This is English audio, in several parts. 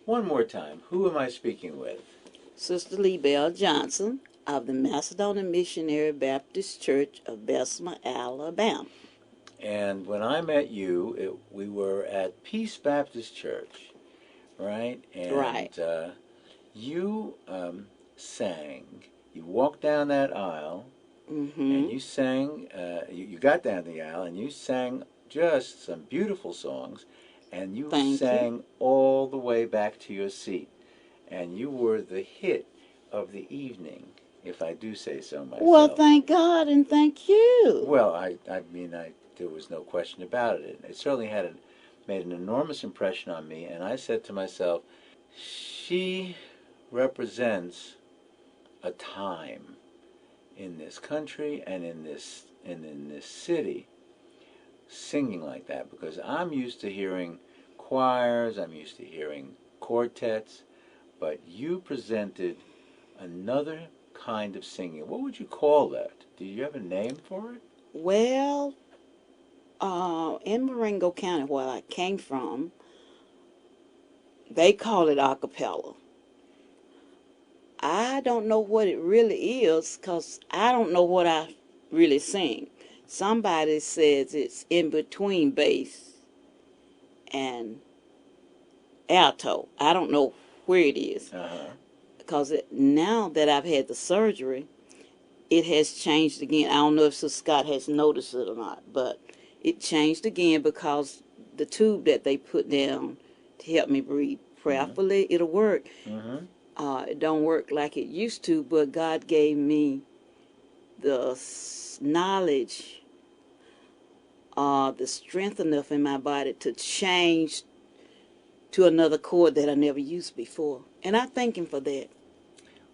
One more time, who am I speaking with? Sister Lee Bell Johnson of the Macedonian Missionary Baptist Church of Bessemer, Alabama. And when I met you, we were at Peace Baptist Church, right? And Right. You sang. You walked down that aisle, and you sang. You got down the aisle, and you sang just some beautiful songs, and you sang all the way back to your seat. And you were the hit of the evening, if I do say so myself. Well, thank God and thank you. Well, I mean, there was no question about it. It certainly made an enormous impression on me, and I said to myself, she represents a time in this country and in this city singing like that, because I'm used to hearing choirs, I'm used to hearing quartets, but you presented another kind of singing. What would you call that? Do you have a name for it? Well, in Marengo County, where I came from, they call it a cappella. I don't know what it really is because I don't know what I really sing. Somebody says it's in between bass and alto. I don't know where it is. Because now that I've had the surgery, it has changed again. I don't know if Sister Scott has noticed it or not, but it changed again because the tube that they put down to help me breathe, prayerfully, it'll work. It don't work like it used to, but God gave me the knowledge, the strength enough in my body to change to another chord that I never used before. And I thank Him for that.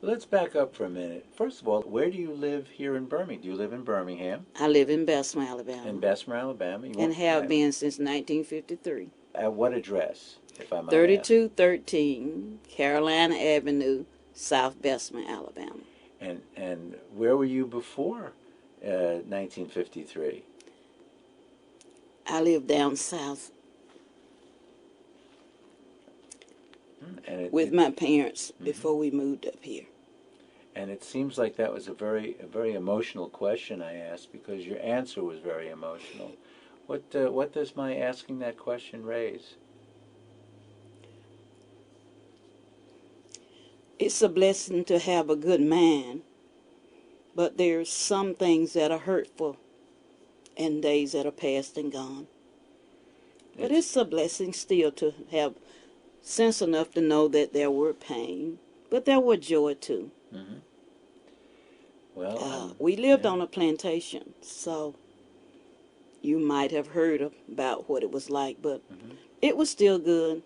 Well, let's back up for a minute. First of all, where do you live here in Birmingham? Do you live in Birmingham? I live in Bessemer, Alabama. In Bessemer, Alabama? And have been since 1953. At what address, if I might ask? 3213 Carolina Avenue, South Bessemer, Alabama. And where were you before 1953? I lived down south with my parents before we moved up here. And it seems like that was a very emotional question I asked, because your answer was very emotional. What does my asking that question raise? It's a blessing to have a good man, but there's some things that are hurtful and days that are past and gone. But it's a blessing still to have sense enough to know that there were pain, but there were joy too. Well, we lived on a plantation, so you might have heard about what it was like, but it was still good.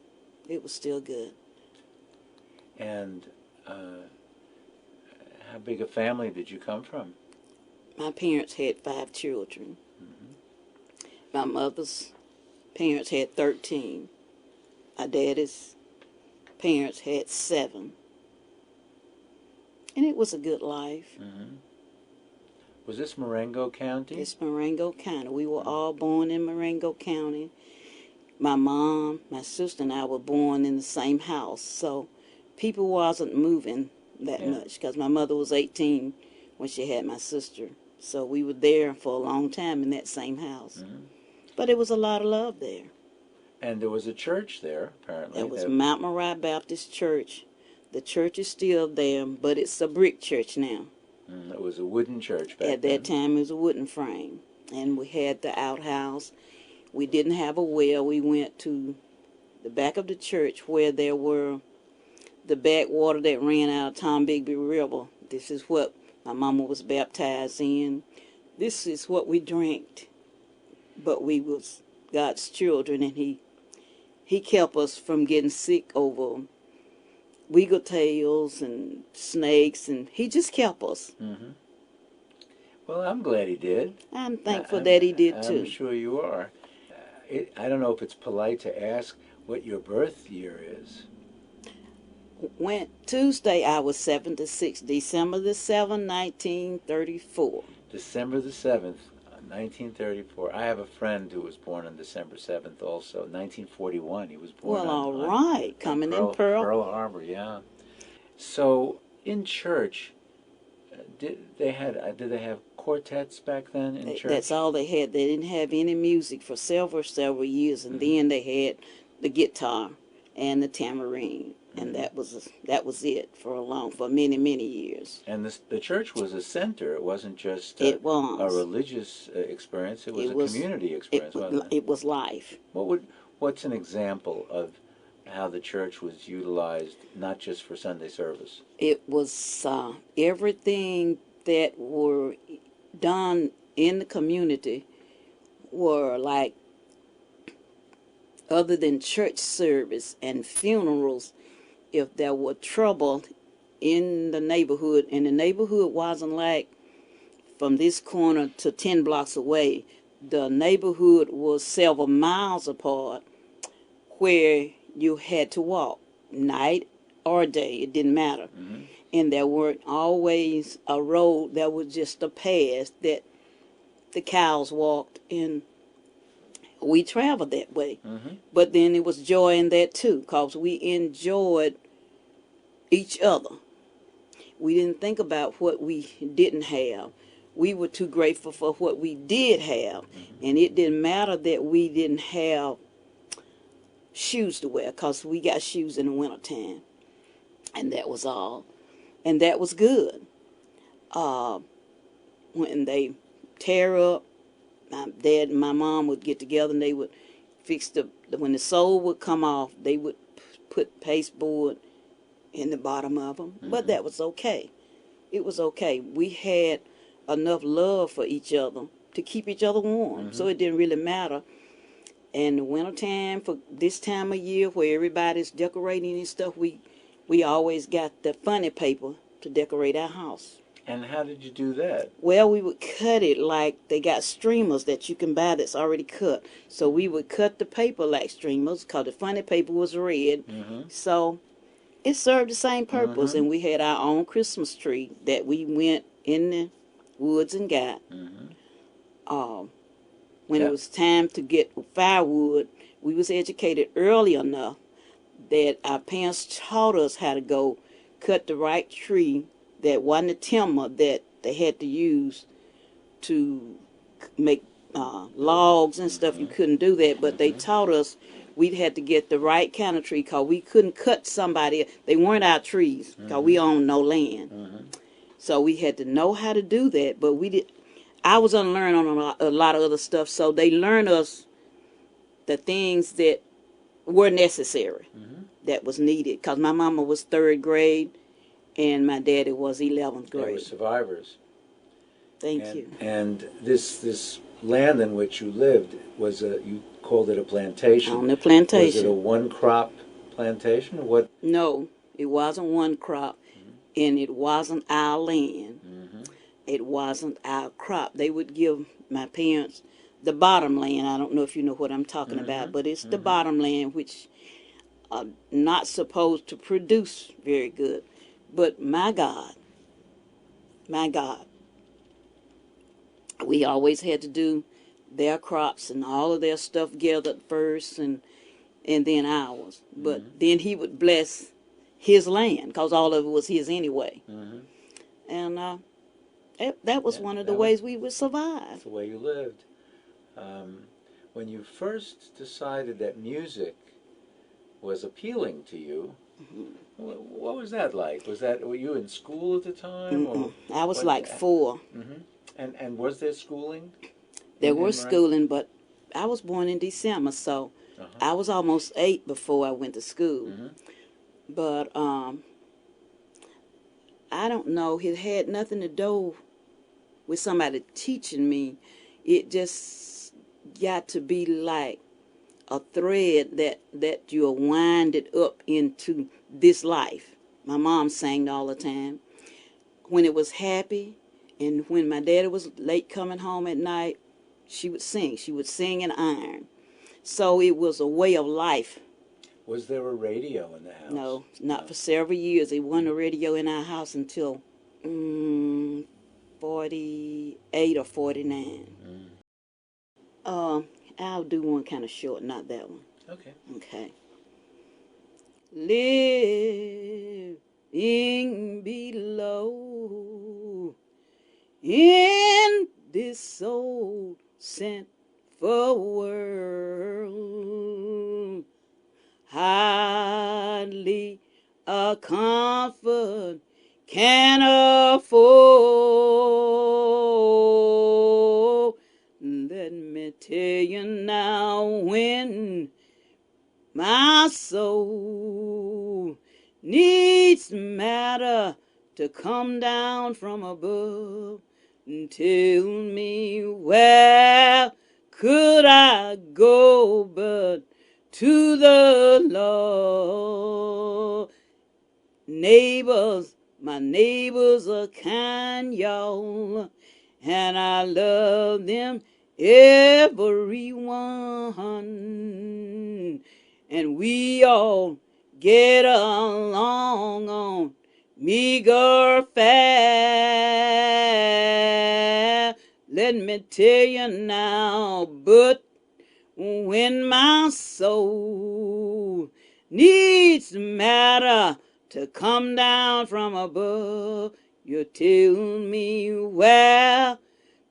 It was still good. And how big a family did you come from? My parents had 5 children. My mother's parents had 13. My daddy's parents had 7. And it was a good life. Was this Marengo County? It's Marengo County. We were all born in Marengo County. My mom, my sister, and I were born in the same house. So people wasn't moving that much because my mother was 18 when she had my sister. So we were there for a long time in that same house. But it was a lot of love there. And there was a church there, apparently. It was Mount Moriah Baptist Church. The church is still there, but it's a brick church now. It was a wooden church back then. At that time, it was a wooden frame. And we had the outhouse. We didn't have a well. We went to the back of the church where there were the backwater that ran out of Tom Bigby River. This is what my mama was baptized in. This is what we drank. But we was God's children, and He kept us from getting sick over wiggle tails and snakes, and He just kept us. Well, I'm glad He did. I'm thankful that He did too. I'm sure you are. I don't know if it's polite to ask what your birth year is. Tuesday, I was 76, December the 7th, 1934. December the 7th, 1934. I have a friend who was born on December 7th also. 1941, he was born Well, all on right. Coming in Pearl Harbor, yeah. So, in church, did they have quartets back then in church? That's all they had. They didn't have any music for several years, and then they had the guitar and the tambourine, and that was it for many years. And the church was a center. It wasn't just It a was. religious experience. It was It a was. community experience, wasn't it? It was life. What's an example of how the church was utilized, not just for Sunday service? It was everything that were done in the community were like, other than church service and funerals, if there were trouble in the neighborhood, and the neighborhood wasn't like from this corner to 10 blocks away. The neighborhood was several miles apart where you had to walk night or day. It didn't matter. And there weren't always a road. There was just a path that the cows walked, and we traveled that way. But then it was joy in that too, because we enjoyed each other. We didn't think about what we didn't have. We were too grateful for what we did have. And it didn't matter that we didn't have shoes to wear, because we got shoes in the wintertime. And that was all. And that was good. When they tear up, my dad and my mom would get together, and they would fix when the sole would come off, they would put pasteboard in the bottom of them. But that was okay. It was okay. We had enough love for each other to keep each other warm, so it didn't really matter. And the wintertime, for this time of year where everybody's decorating and stuff, we always got the funny paper to decorate our house. And how did you do that? Well, we would cut it like they got streamers that you can buy that's already cut. So we would cut the paper like streamers, because the funny paper was red. So it served the same purpose. And we had our own Christmas tree that we went in the woods and got. When it was time to get firewood, we was educated early enough that our parents taught us how to go cut the right tree that wasn't a timber that they had to use to make logs and stuff. You couldn't do that, but they taught us we had to get the right kind of tree, because we couldn't cut somebody. They weren't our trees, because we owned no land. So we had to know how to do that, but we did. I was unlearned on a lot of other stuff, so they learned us the things that were necessary, that was needed, because my mama was 3rd grade and my daddy was 11th grade. They were survivors. Thank you. And this land in which you lived was you called it a plantation. On the plantation. Was it a one-crop plantation, or what? No, it wasn't one crop, and it wasn't our land. It wasn't our crop. They would give my parents the bottom land. I don't know if you know what I'm talking about, but it's the bottom land, which are not supposed to produce very good. But my God, we always had to do their crops and all of their stuff gathered first, and then ours. But then he would bless his land, because all of it was his anyway. And that was one of the ways we would survive. That's the way you lived. When you first decided that music was appealing to you, what was that like? Were you in school at the time? Or I was like 4. And was there schooling? There was schooling, but I was born in December, so I was almost 8 before I went to school. But I don't know. It had nothing to do with somebody teaching me. It just got to be like a thread that you're winded up into this life. My mom sang all the time. When it was happy, and when my daddy was late coming home at night, she would sing. She would sing and iron. So it was a way of life. Was there a radio in the house? No, not for several years. There wasn't a radio in our house until 48 or 49. I'll do one kind of short, not that one. Okay. Okay. Living below in this soul sinful world, hardly a comfort can afford. Let me tell you now, when my soul needs matter to come down from above, tell me where could I go but to the Lord. Neighbors, my neighbors are kind, y'all, and I love them, everyone, and we all get along on meager fare. Let me tell you now, but when my soul needs matter to come down from above, you tell me where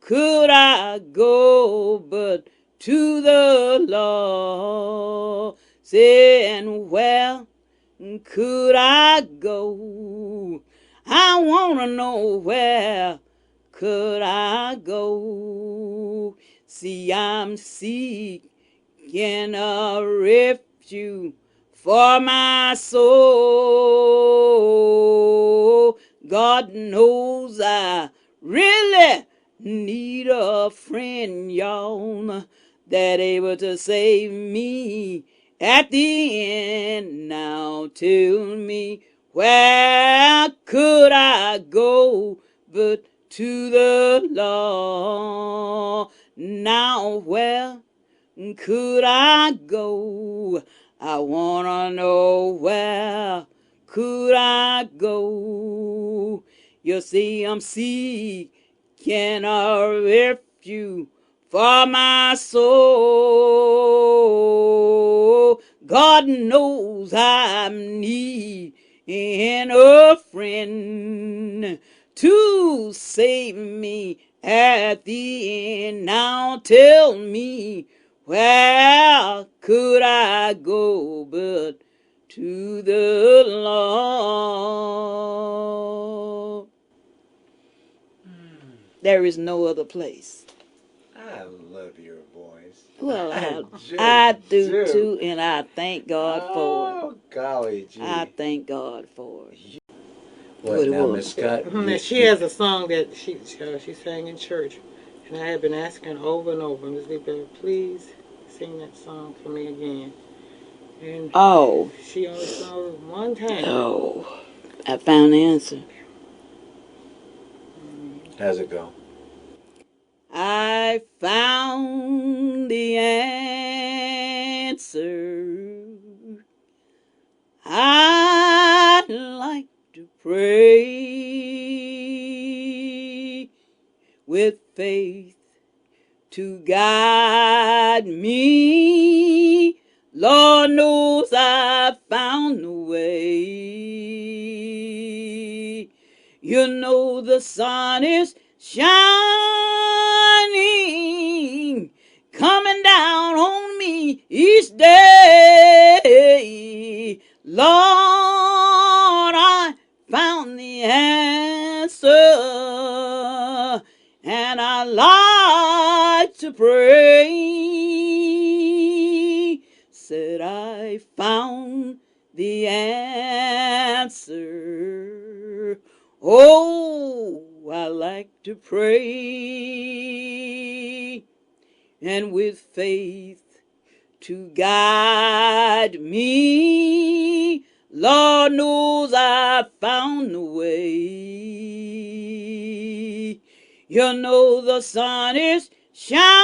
could I go but to the Lord? Saying where could I go? I want to know where could I go? See, I'm seeking a refuge for my soul. God knows I really need a friend, y'all, that able to save me at the end. Now tell me, where could I go but to the Lord? Now where could I go? I wanna know, where could I go? You see, I'm seeking a refuge for my soul. God knows I'm needing a friend to save me at the end. Now tell me, where could I go but to the Lord? There is no other place. I love your voice. Well, just I do too, and I thank God for it. Oh, golly gee. I thank God for it. What now, Miss Scott? She has a song that she sang in church, and I have been asking her over and over, Miss Lee, please sing that song for me again. And she only sung it one time. Oh, I found the answer. How's it go? I found the answer. I'd like to pray with faith to guide me. Lord knows I found the way. You know the sun is shining, coming down on me each day. Lord, I found the answer, and I like to pray. Said I found the answer. Oh, I like to pray, and with faith to guide me, Lord knows I found the way. You know the sun is shining,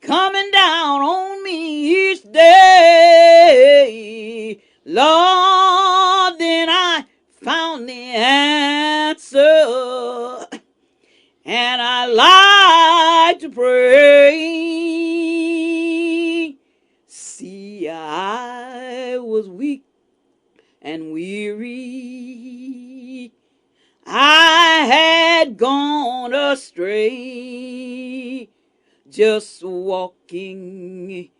coming down on me each day. Lord, then I found the answer, and I I was weak and weary. I had gone astray, just walking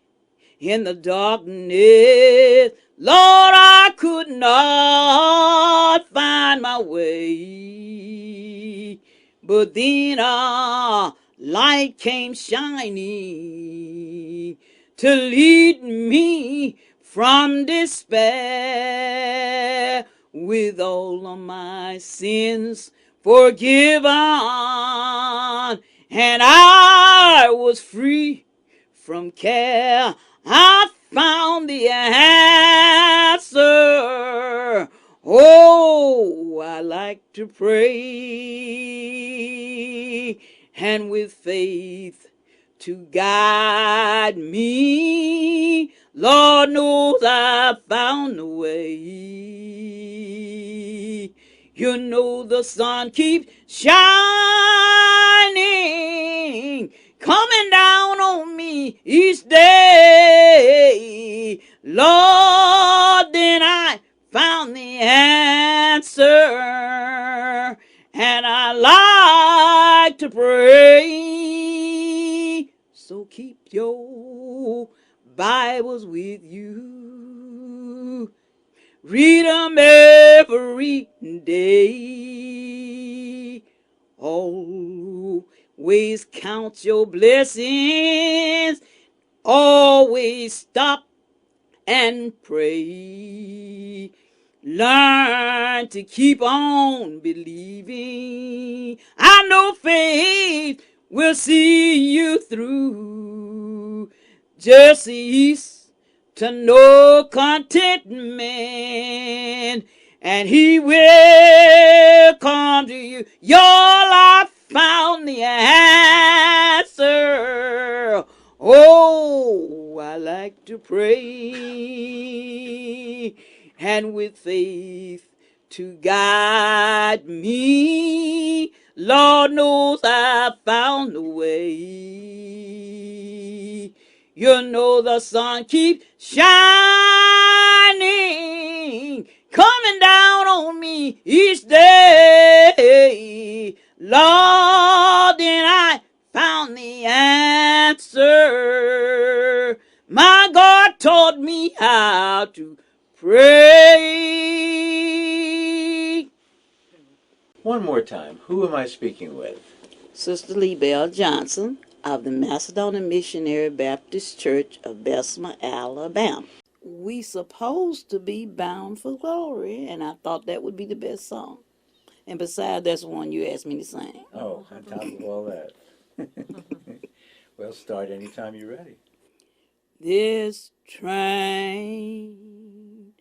in the darkness. Lord, I could not find my way. But then a light came shining to lead me from despair, with all of my sins forgiven, and I was free from care. I found the answer. Oh, I like to pray, and with faith to guide me, Lord knows I found the way. You know the sun keeps shining, coming down on me each day. Lord, then I found the answer, and I like to pray. So keep your Bibles with you. Read them every day. Always count your blessings. Always stop and pray. Learn to keep on believing. I know faith will see you through. Just cease to know contentment, and he will come to you. Your life found the answer. Oh, I like to pray, and with faith to guide me, Lord knows I found the way. You know the sun keeps shining, coming down on me each day. Lord, then I found the answer. My God taught me how to pray. One more time. Who am I speaking with? Sister Lee Bell Johnson of the Macedonian Missionary Baptist Church of Bessemer, Alabama. We supposed to be bound for glory, and I thought that would be the best song. And besides, that's the one you asked me to sing. Oh, on top of all that. Well, start anytime you're ready. This train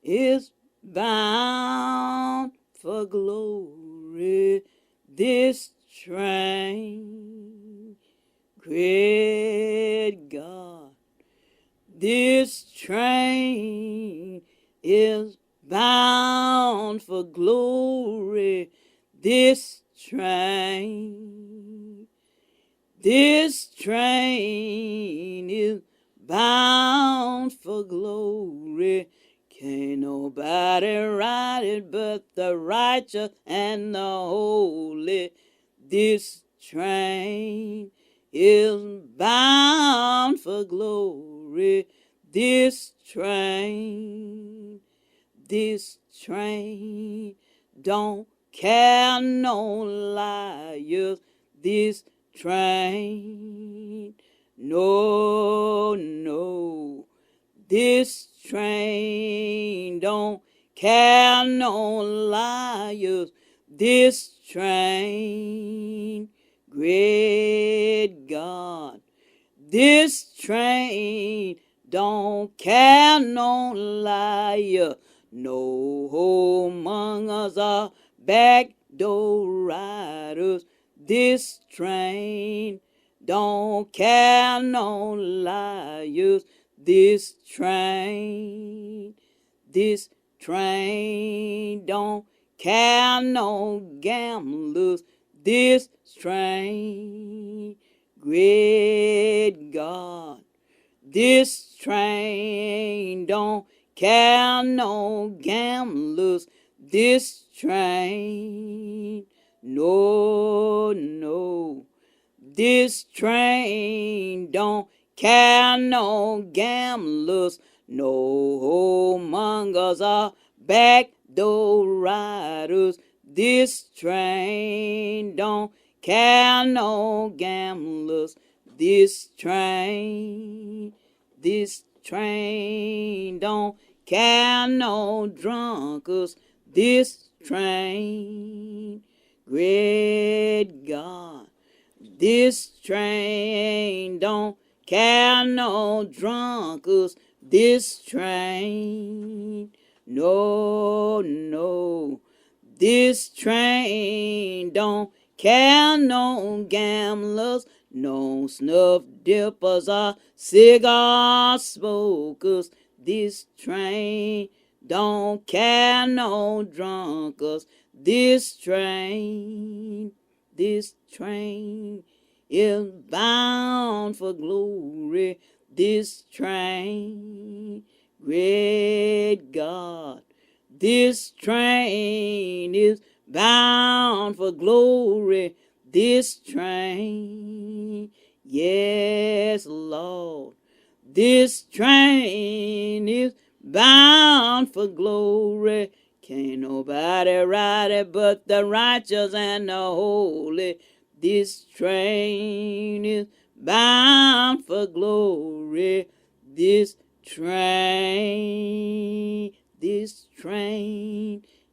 is bound for glory. This train, great God, this train is bound for glory. This train is bound for glory. Can't nobody ride it but the righteous and the holy. This train is bound for glory. This train don't care no liars. This train, no, this train don't care no liars. This train, great God, this train don't care no liar. No among us are backdoor riders. This train don't care no liars. This train don't care no gamblers. This train, great God, This train don't carry no gamblers. This train, no, no. This train don't carry no gamblers, no mongers or backdoor riders. This train don't carry no gamblers. This train don't carry no drunkards. This train, great God. This train don't carry no drunkards. This train, no, no. This train don't carry no gamblers, no snuff dippers or cigar smokers. This train don't carry no drunkards. This train is bound for glory. This train, great God. This train is bound for glory. This train, yes, Lord. This train is bound for glory. Can't nobody ride it but the righteous and the holy. This train is bound for glory. This train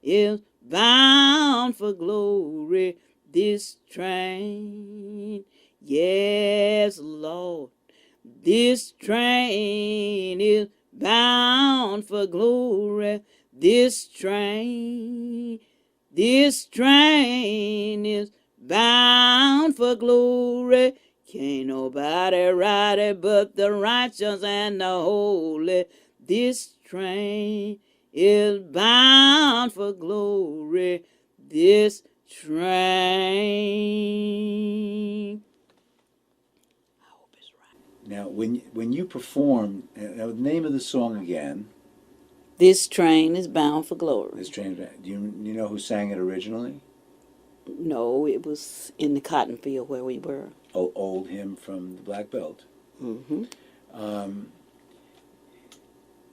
is bound for glory. This train, yes, Lord. This train is bound for glory. This train is bound for glory. Can't nobody ride it but the righteous and the holy. This train is bound for glory. This train. I hope it's right. Now, when you perform, the name of the song again. This train is bound for glory. This train. Do you know who sang it originally? No, it was in the cotton field where we were. Oh, old hymn from the Black Belt. Mm-hmm.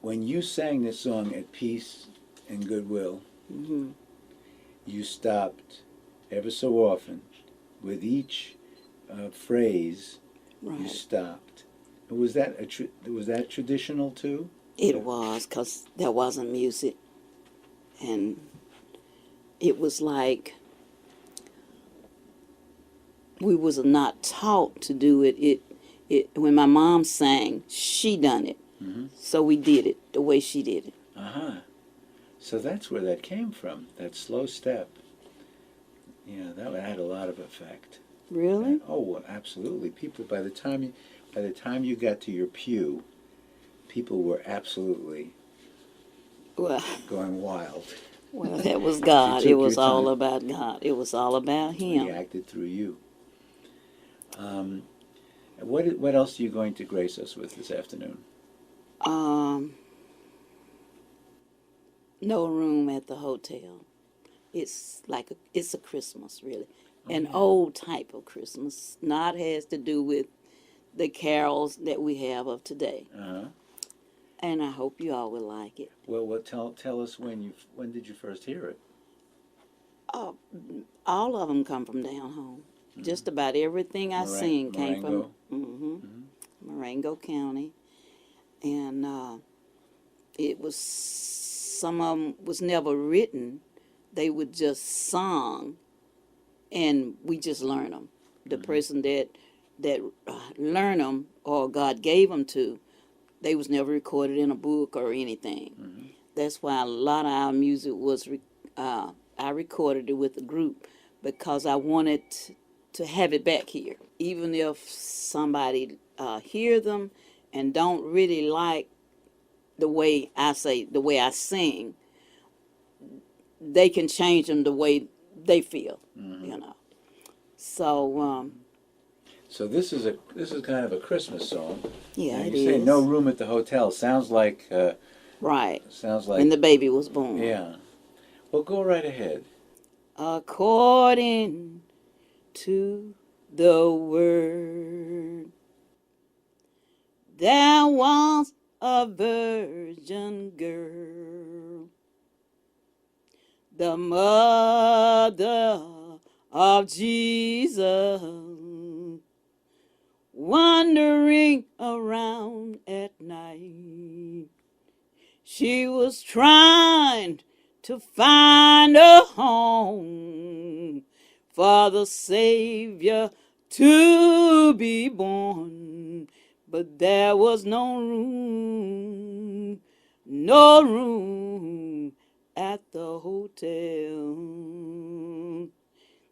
When you sang this song at Peace and Goodwill, Mm-hmm. you stopped ever so often with each phrase. Right. You stopped. Was that traditional too? It was, because there wasn't music. And it was like we was not taught to do it. When my mom sang, she done it. Mm-hmm. So we did it the way she did it. Uh-huh. So that's where that came from, that slow step. Yeah, that had a lot of effect. Really? Oh, absolutely. People, by the time you got to your pew, people were absolutely going wild. Well, that was God. took It was your all time. about God. It was all about He Him. acted through you. What else are you going to grace us with this afternoon? No room at the hotel. It's like it's a Christmas, really. An yeah. old type of Christmas. Not has to do with the carols that we have of today. Uh-huh. And I hope you all will like it. Well, tell us when did you first hear it? All of them come from down home. Mm-hmm. Just about everything I sing came from Marengo County. And it was, some of them was never written. They would just sung, and we just learn them. The person that learned them, or God gave them to, they was never recorded in a book or anything. Mm-hmm. That's why a lot of our music was, I recorded it with a group because I wanted to have it back here. Even if somebody hear them and don't really like the way I sing, they can change them the way they feel, you know. So So this is kind of a Christmas song. Yeah, Now, it you say is. no room at the hotel. Sounds like Right. sounds like When the baby was born. yeah. Well, go right ahead. According to the word, there was a virgin girl, the mother of Jesus, wandering around at night. She was trying to find a home for the Savior to be born, but there was no room at the hotel.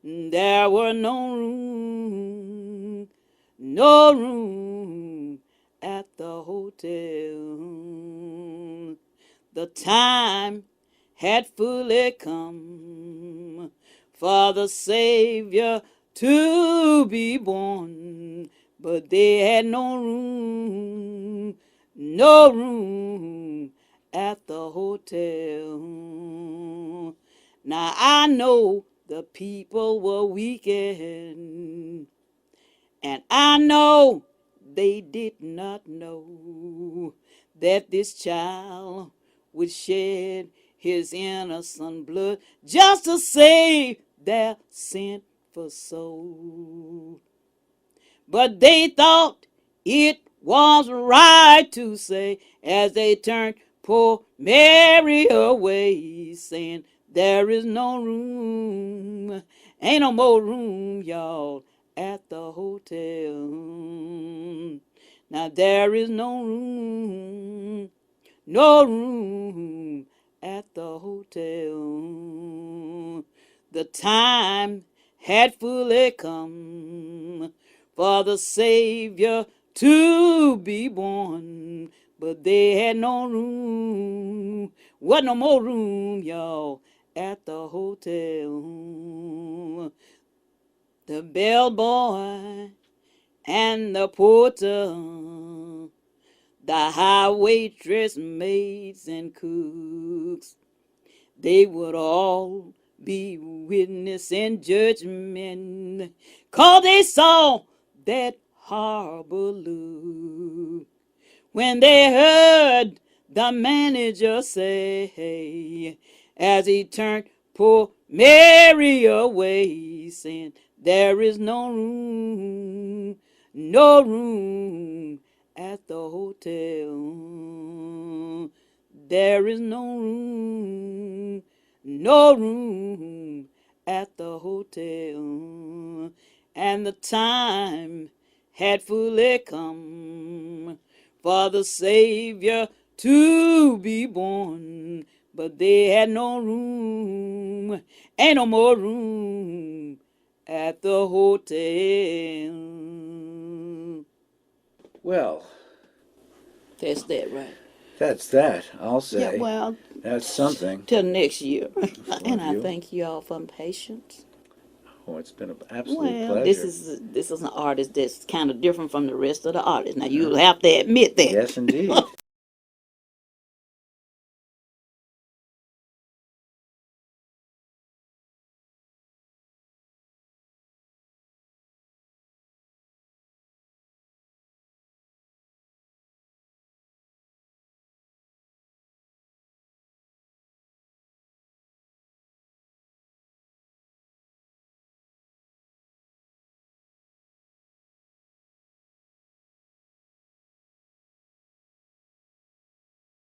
There were no room at the hotel. The time had fully come for the Savior to be born, but they had no room at the hotel. Now I know the people were weakened, and I know they did not know that this child would shed his innocent blood just to save their sinful soul. But they thought it was right to say, as they turned poor Mary away, saying, there is no room, ain't no more room, y'all, at the hotel. Now there is no room at the hotel. The time had fully come for the Savior to be born, but they had no room, wasn't no more room, y'all, at the hotel. The bellboy and the porter, the high waitress, maids, and cooks, they would all be witness and judgment, 'cause they saw that horrible look when they heard the manager say, as he turned poor Mary away, saying, there is no room at the hotel. There is no room at the hotel. And the time had fully come for the Savior to be born, but they had no room, ain't no more room at the hotel. Well, That's that, right? that's that. I'll say. Yeah, well, That's something. till next year. And I you. thank you all for patience. Oh, it's been an absolute Well, pleasure. this is an artist that's kind of different from the rest of the artists. Now you'll have to admit that. Yes, indeed.